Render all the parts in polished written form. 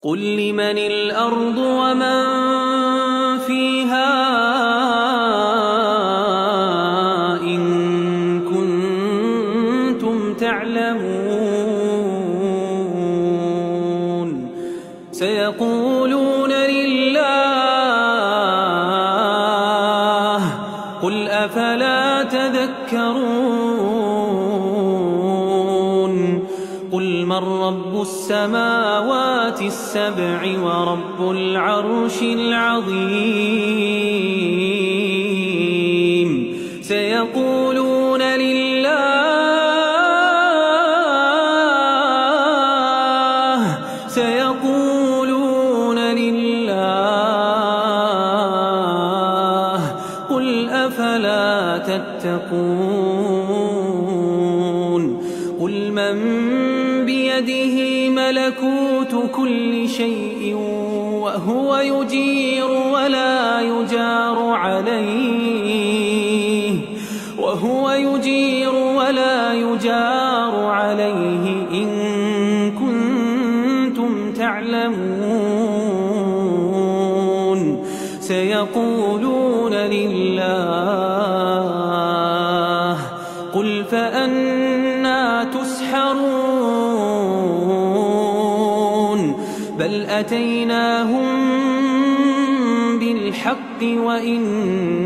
قل لمن الأرض ومن فيها إن كنتم تعلمون سيقولون لله قل أفلا تذكرون قل من رب السماوات السبع ورب العرش العظيم سيقولون لله قل أفلا تتقون قل من بيده ملكوت كل شيء وهو يجير ولا يجار عليه إن كنتم تعلمون سيقولون لله قل فأنى تسحرون بل أتيناهم بالحق وإنهم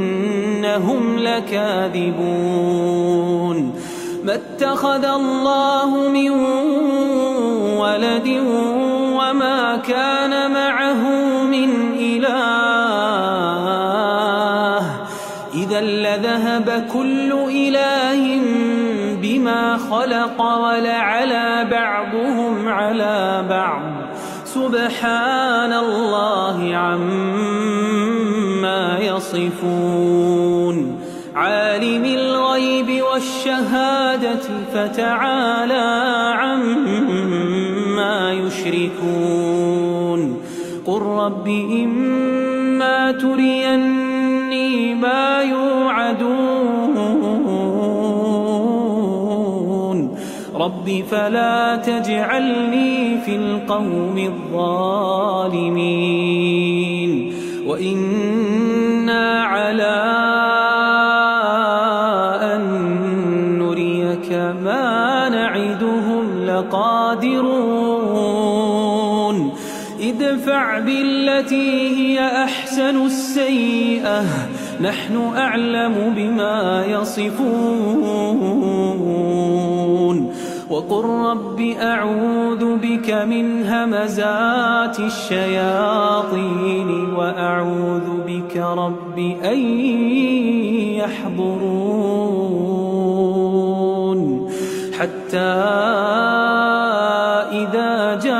لكاذبون ما اتخذ الله من ولد وما كان معه من إله إذا لذهب كل إله بما خلق ولعلى بعضهم على بعض سبحان الله عما يصفون عالم الغيب والشهادة فتعالى عما يشركون قل رب إما تريني ما يوعدون رب فلا تجعلني في القوم الظالمين وإنا على أن نريك ما نعدهم لقادرون ادفع بالتي هي أحسن السيئة نحن أعلم بما يصفون وقل رب أعوذ بك من همزات الشياطين وأعوذ بك رب أن يحضرون حتى إذا جاء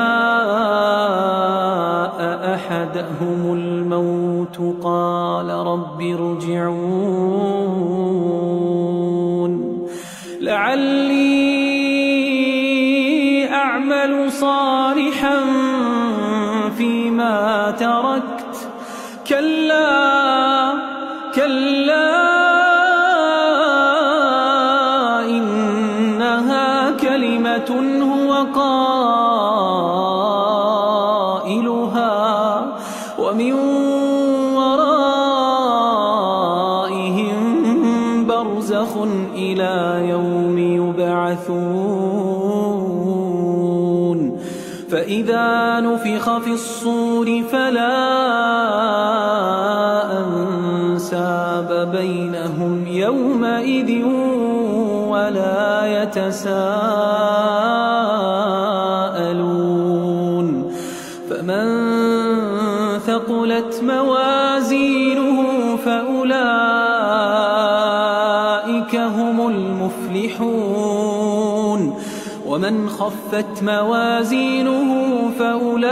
أحدهم الموت قال رب ارجعون لعلي أعمل صالحا فيما تركت كلا إنها كلمة هو قائلها ومن ورائهم برزخ إلى يوم يبعثون فإذا نفخ في الصور فلا أنساب بينهم يومئذ ولا يتساءلون فمن ثقلت موازينه فأولئك هم المفلحون ومن خفت موازينه فأولئك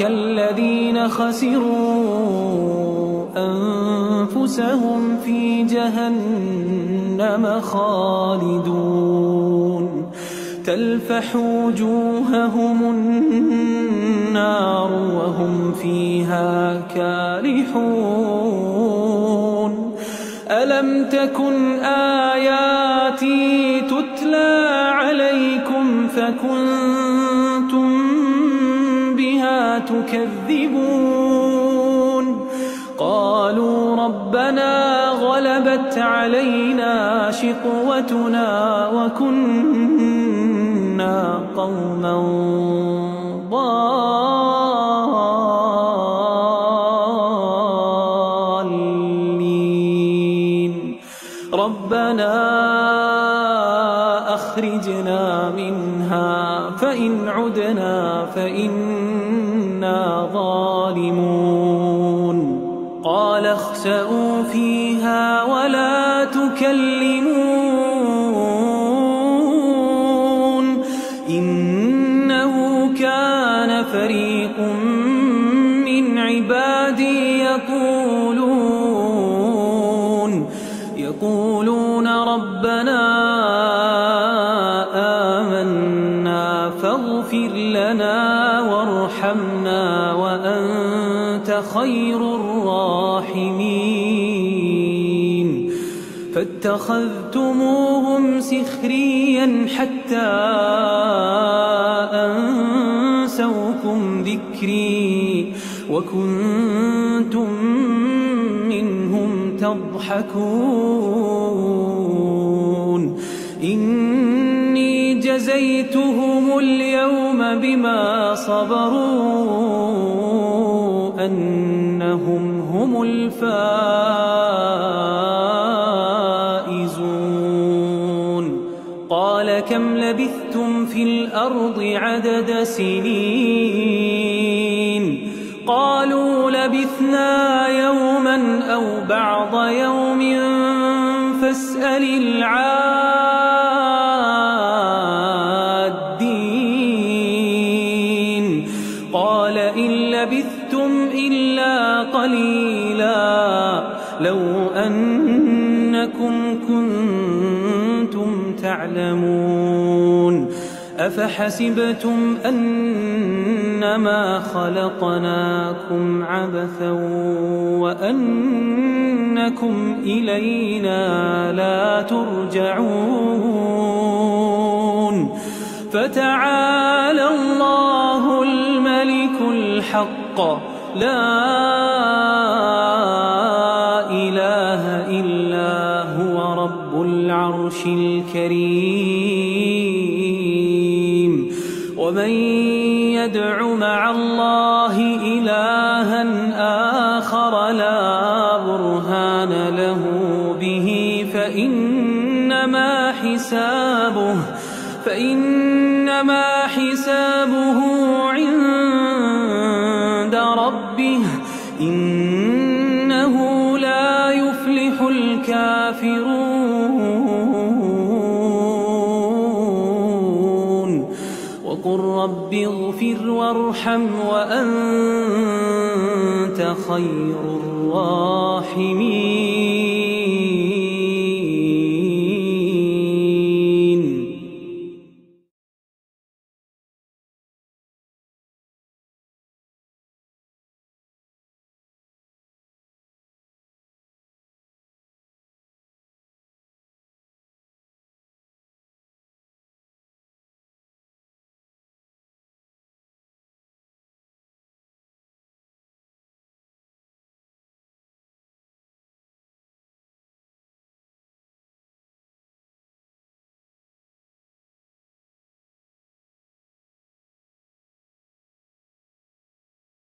الذين خسروا أنفسهم في جهنم خالدون تلفح وجوههم النار وهم فيها كالحون ألم تكن آياتي تتلى عليكم فكنتم بها تكذبون قالوا ربنا غلبت علينا شقوتنا وكنا قوما ضالين ربنا أخرجنا منها فإن عدنا فإنا ظالمون قال اخسئوا فيها ولا تكلمون إنه كان فريق من عبادي يقولون ربنا آمنا فاغفر لنا وارحمنا وأنت خير الراحمين فاتخذتموهم سخريا حتى أنسوكم ذكري وكنتم منهم تضحكون إني جزيتهم اليوم بما صبروا أنهم هم الفائزون قال كم لبثتم في الأرض عدد سنين قالوا لبثنا يوما أو بعض يوم فاسأل العادين قال إن لبثتم إلا قليلا لو أنكم كنتم تعلمون أفحسبتم أنما خلقناكم عبثا وأنكم إلينا لا ترجعون فتعالى الله الملك الحق لا إله إلا هو رب العرش الكريم ومن يدع مع الله إلها آخر لا برهان له به فإنما حسابه عند ربه إنه لا يفلح الكافرون وقل رب اغفر وارحم وأنت خير الراحمين